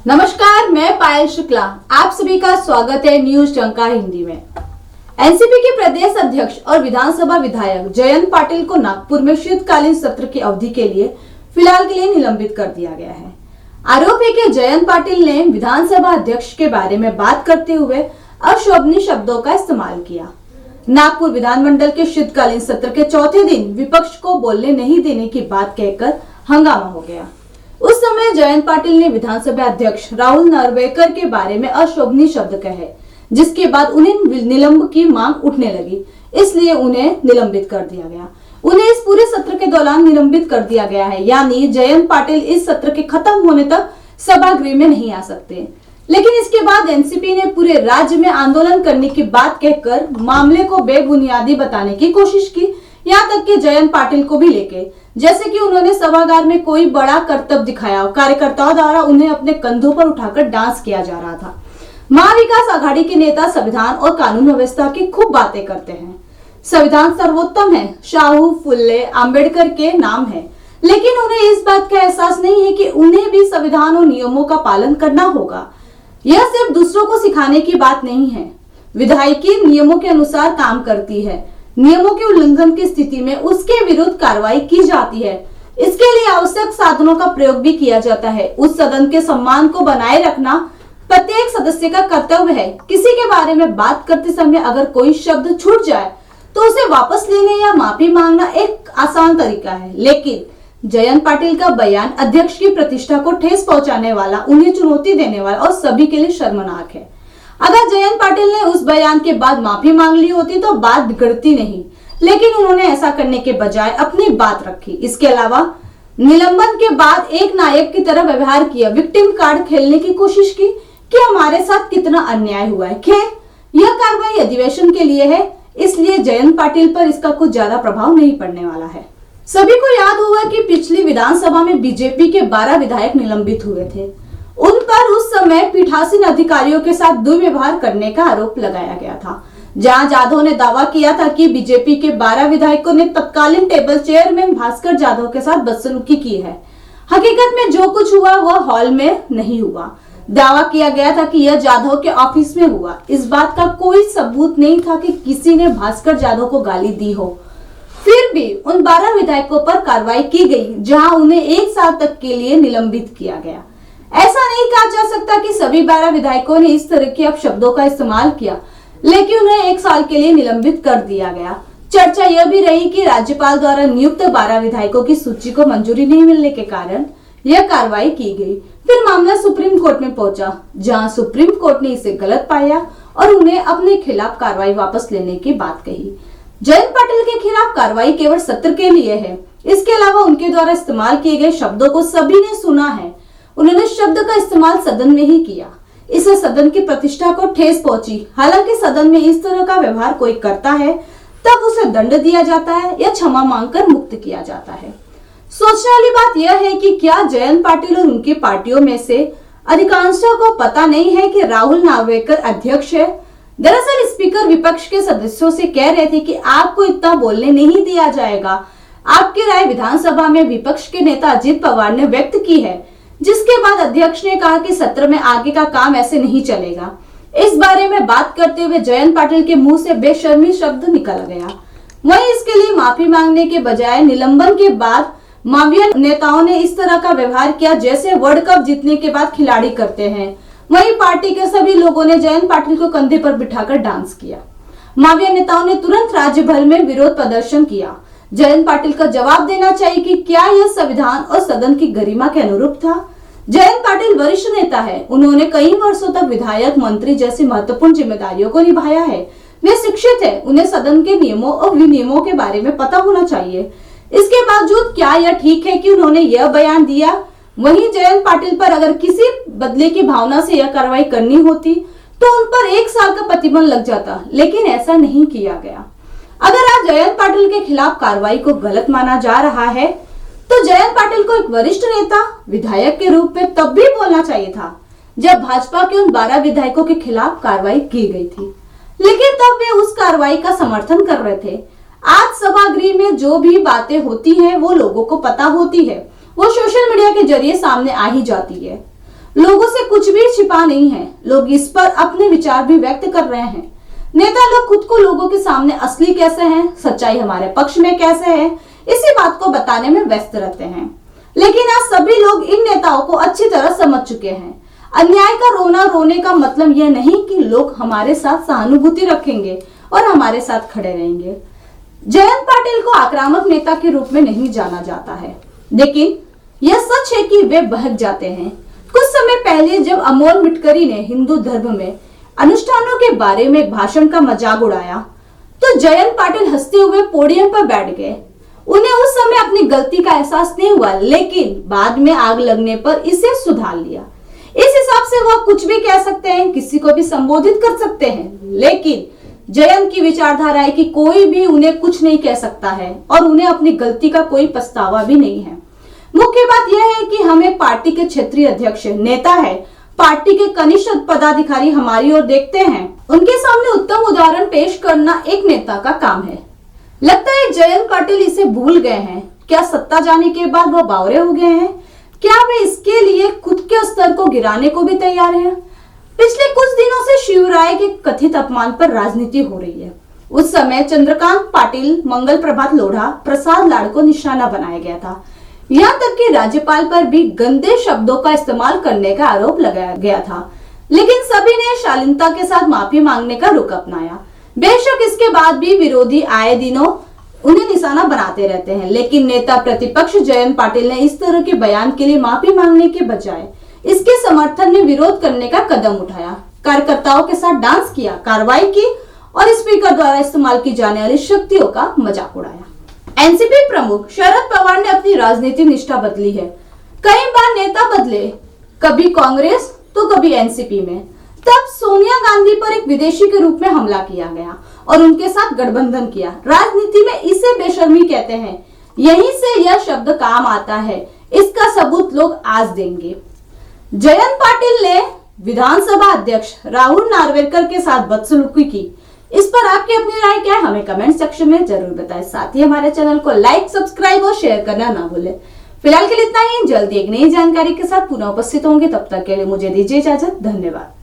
नमस्कार, मैं पायल शुक्ला। आप सभी का स्वागत है न्यूज टंका हिंदी में। एनसीपी के प्रदेश अध्यक्ष और विधानसभा विधायक जयंत पाटिल को नागपुर में शीतकालीन सत्र की अवधि के लिए फिलहाल के लिए निलंबित कर दिया गया है। आरोप है कि जयंत पाटिल ने विधानसभा अध्यक्ष के बारे में बात करते हुए अशोभनीय शब्दों का इस्तेमाल किया। नागपुर विधानमंडल के शीतकालीन सत्र के चौथे दिन विपक्ष को बोलने नहीं देने की बात कहकर हंगामा हो गया। उस समय जयंत पाटिल ने विधानसभा अध्यक्ष राहुल नार्वेकर के बारे में अशोभनीय शब्द कहे, जिसके बाद उन्हें निलंबन की मांग उठने लगी, इसलिए उन्हें निलंबित कर दिया गया। उन्हें इस पूरे सत्र के दौरान निलंबित कर दिया गया है, यानी जयंत पाटिल इस सत्र के खत्म होने तक सभागृह में नहीं आ सकते। लेकिन इसके बाद एनसीपी ने पूरे राज्य में आंदोलन करने की बात कहकर मामले को बेबुनियादी बताने की कोशिश की, यहाँ तक कि जयंत पाटिल को भी लेके, जैसे कि उन्होंने सभागार में कोई बड़ा करतब दिखाया। कार्यकर्ताओं द्वारा उन्हें अपने कंधों पर उठाकर डांस किया जा रहा था। महाविकास आघाड़ी के नेता संविधान और कानून व्यवस्था की खूब बातें करते हैं। संविधान सर्वोत्तम है, शाहू, फुल्ले, अंबेडकर के नाम है, लेकिन उन्हें इस बात का एहसास नहीं है कि उन्हें भी संविधान और नियमों का पालन करना होगा। यह सिर्फ दूसरों को सिखाने की बात नहीं है। विधायिकी नियमों के अनुसार काम करती है। नियमों के उल्लंघन की स्थिति में उसके विरुद्ध कार्रवाई की जाती है। इसके लिए आवश्यक साधनों का प्रयोग भी किया जाता है। उस सदन के सम्मान को बनाए रखना प्रत्येक सदस्य का कर्तव्य है। किसी के बारे में बात करते समय अगर कोई शब्द छूट जाए तो उसे वापस लेने या माफी मांगना एक आसान तरीका है, लेकिन जयंत पाटिल का बयान अध्यक्ष की प्रतिष्ठा को ठेस पहुंचाने वाला, उन्हें चुनौती देने वाला और सभी के लिए शर्मनाक है। अगर जयंत पाटिल ने उस बयान के बाद माफी मांग ली होती तो बात बिगड़ती नहीं, लेकिन उन्होंने ऐसा करने के बजाय अपनी बात रखी। इसके अलावा निलंबन के बाद एक नायक की तरह व्यवहार किया, विक्टिम कार्ड खेलने की कोशिश की कि हमारे साथ कितना अन्याय हुआ है। खैर, यह कार्रवाई अधिवेशन के लिए है, इसलिए जयंत पाटिल पर इसका कुछ ज्यादा प्रभाव नहीं पड़ने वाला है। सभी को याद होगा कि पिछली विधानसभा में बीजेपी के 12 विधायक निलंबित हुए थे। उन पर उस समय पीठासीन अधिकारियों के साथ दुर्व्यवहार करने का आरोप लगाया गया था, जहां जाधव ने दावा किया था कि बीजेपी के 12 विधायकों ने तत्कालीन टेबल चेयरमैन भास्कर जाधव के साथ बदसलूकी की है। हकीकत में जो कुछ हुआ वह हॉल में नहीं हुआ। दावा किया गया था कि यह जाधव के ऑफिस में हुआ। इस बात का कोई सबूत नहीं था कि किसी ने भास्कर जाधव को गाली दी हो। फिर भी उन 12 विधायकों पर कार्रवाई की गई, जहां उन्हें 1 साल तक के लिए निलंबित किया गया। ऐसा नहीं कहा जा सकता कि सभी 12 विधायकों ने इस तरह के अपशब्दों का इस्तेमाल किया, लेकिन उन्हें 1 साल के लिए निलंबित कर दिया गया। चर्चा यह भी रही कि राज्यपाल द्वारा नियुक्त 12 विधायकों की सूची को मंजूरी नहीं मिलने के कारण यह कार्रवाई की गई। फिर मामला सुप्रीम कोर्ट में पहुंचा, जहां सुप्रीम कोर्ट ने इसे गलत पाया और उन्हें अपने खिलाफ कार्रवाई वापस लेने की बात कही। जयंत पाटिल के खिलाफ कार्रवाई केवल सत्र के लिए है। इसके अलावा उनके द्वारा इस्तेमाल किए गए शब्दों को सभी ने सुना है। उन्होंने शब्द का इस्तेमाल सदन में ही किया, इससे सदन की प्रतिष्ठा को ठेस पहुंची। हालांकि सदन में इस तरह का व्यवहार कोई करता है तब उसे दंड दिया जाता है या क्षमा मांगकर मुक्त किया जाता है। सोचने वाली बात यह है कि क्या जयंत पाटिल और उनकी पार्टियों में से अधिकांशों को पता नहीं है कि राहुल नार्वेकर अध्यक्ष है। दरअसल स्पीकर विपक्ष के सदस्यों से कह रहे थे कि आपको इतना बोलने नहीं दिया जाएगा। आपकी राय विधानसभा में विपक्ष के नेता अजित पवार ने व्यक्त की है, जिसके बाद अध्यक्ष ने कहा कि सत्र में आगे का काम ऐसे नहीं चलेगा। इस बारे में बात करते हुए जयंत पाटिल के मुंह से बेशर्मी शब्द निकल गया। वहीं इसके लिए माफी मांगने के बजाय निलंबन के बाद माफिया नेताओं ने इस तरह का व्यवहार किया जैसे वर्ल्ड कप जीतने के बाद खिलाड़ी करते हैं। वहीं पार्टी के सभी लोगों ने जयंत पाटिल को कंधे पर बिठाकर डांस किया। माफिया नेताओं ने तुरंत राज्य भर में विरोध प्रदर्शन किया। जयंत पाटिल का जवाब देना चाहिए कि क्या यह संविधान और सदन की गरिमा के अनुरूप था। जयंत पाटिल वरिष्ठ नेता है। उन्होंने कई वर्षों तक विधायक, मंत्री जैसी महत्वपूर्ण जिम्मेदारियों को निभाया है। वे शिक्षित है, उन्हें सदन के नियमों और विनियमों के बारे में पता होना चाहिए। इसके बावजूद क्या यह ठीक है कि उन्होंने यह बयान दिया? वहीं जयंत पाटिल पर अगर किसी बदले की भावना से यह कार्रवाई करनी होती तो उन पर 1 साल का प्रतिबंध लग जाता, लेकिन ऐसा नहीं किया गया। अगर आज जयंत पाटिल के खिलाफ कार्रवाई को गलत माना जा रहा है तो जयंत पाटिल को एक वरिष्ठ नेता, विधायक के रूप में तब भी बोलना चाहिए था जब भाजपा के उन 12 विधायकों के खिलाफ कार्रवाई की गई थी, लेकिन तब वे उस कार्रवाई का समर्थन कर रहे थे। आज सभागृह में जो भी बातें होती हैं वो लोगों को पता होती है, वो सोशल मीडिया के जरिए सामने आ ही जाती है। लोगों से कुछ भी छिपा नहीं है, लोग इस पर अपने विचार भी व्यक्त कर रहे हैं। नेता लोग खुद को लोगों के सामने असली कैसे हैं, सच्चाई हमारे पक्ष में कैसे है, इसी बात को बताने में व्यस्त रहते हैं। लेकिन आज सभी लोग इन नेताओं को अच्छी तरह समझ चुके हैं। अन्याय का रोना रोने का मतलब यह नहीं कि लोग हमारे साथ सहानुभूति रखेंगे और हमारे साथ खड़े रहेंगे। जयंत पाटिल को आक्रामक नेता के रूप में नहीं जाना जाता है, लेकिन यह सच है कि वे बहक जाते हैं। कुछ समय पहले जब अमोल मिटकरी ने हिंदू धर्म में अनुष्ठानों के बारे में एक भाषण का मजाक उड़ाया, तो जयंत पाटिल हंसते हुए पोडियम पर बैठ गए। उन्हें उस समय अपनी गलती का एहसास नहीं हुआ, लेकिन बाद में आग लगने पर इसे सुधार लिया। इस हिसाब से वह कुछ भी कह सकते हैं, किसी को भी संबोधित कर सकते हैं, लेकिन जयंत की विचारधारा है कि कोई भी उन्हें कुछ नहीं कह सकता है और उन्हें अपनी गलती का कोई पछतावा भी नहीं है। मुख्य बात यह है कि हम एक पार्टी के क्षेत्रीय अध्यक्ष नेता है, पार्टी के कनिष्ठ पदाधिकारी हमारी ओर देखते हैं, उनके सामने उत्तम उदाहरण पेश करना एक नेता का काम है। लगता है जयंत पाटिल इसे भूल गए हैं। क्या सत्ता जाने के बाद वो बावरे हो गए हैं? क्या वे इसके लिए खुद के स्तर को गिराने को भी तैयार हैं? पिछले कुछ दिनों से शिवराय के कथित अपमान पर राजनीति हो रही है। उस समय चंद्रकांत पाटिल, मंगल प्रभात लोढ़ा, प्रसाद लाड़ को निशाना बनाया गया था। यहाँ तक कि राज्यपाल पर भी गंदे शब्दों का इस्तेमाल करने का आरोप लगाया गया था, लेकिन सभी ने शालीनता के साथ माफी मांगने का रुख अपनाया। बेशक इसके बाद भी विरोधी आए दिनों उन्हें निशाना बनाते रहते हैं, लेकिन नेता प्रतिपक्ष जयंत पाटिल ने इस तरह के बयान के लिए माफी मांगने के बजाय इसके समर्थन में विरोध करने का कदम उठाया, कार्यकर्ताओं के साथ डांस किया, कार्रवाई की और स्पीकर द्वारा इस्तेमाल की जाने वाली शक्तियों का मजाक उड़ाया। एनसीपी प्रमुख शरद पवार ने अपनी राजनीतिक निष्ठा बदली है। कई बार नेता बदले, कभी कांग्रेस तो कभी एनसीपी में। तब सोनिया गांधी पर एक विदेशी के रूप में हमला किया गया और उनके साथ गठबंधन किया। राजनीति में इसे बेशर्मी कहते हैं। यहीं से यह शब्द काम आता है। इसका सबूत लोग आज देंगे। जयंत पाटिल ने विधानसभा अध्यक्ष राहुल नार्वेकर के साथ बदसलूकी की। इस पर आपकी अपनी राय क्या है, हमें कमेंट सेक्शन में जरूर बताएं। साथ ही हमारे चैनल को लाइक, सब्सक्राइब और शेयर करना ना भूलें। फिलहाल के लिए इतना ही। जल्दी एक नई जानकारी के साथ पुनः उपस्थित होंगे। तब तक के लिए मुझे दीजिए इजाजत। धन्यवाद।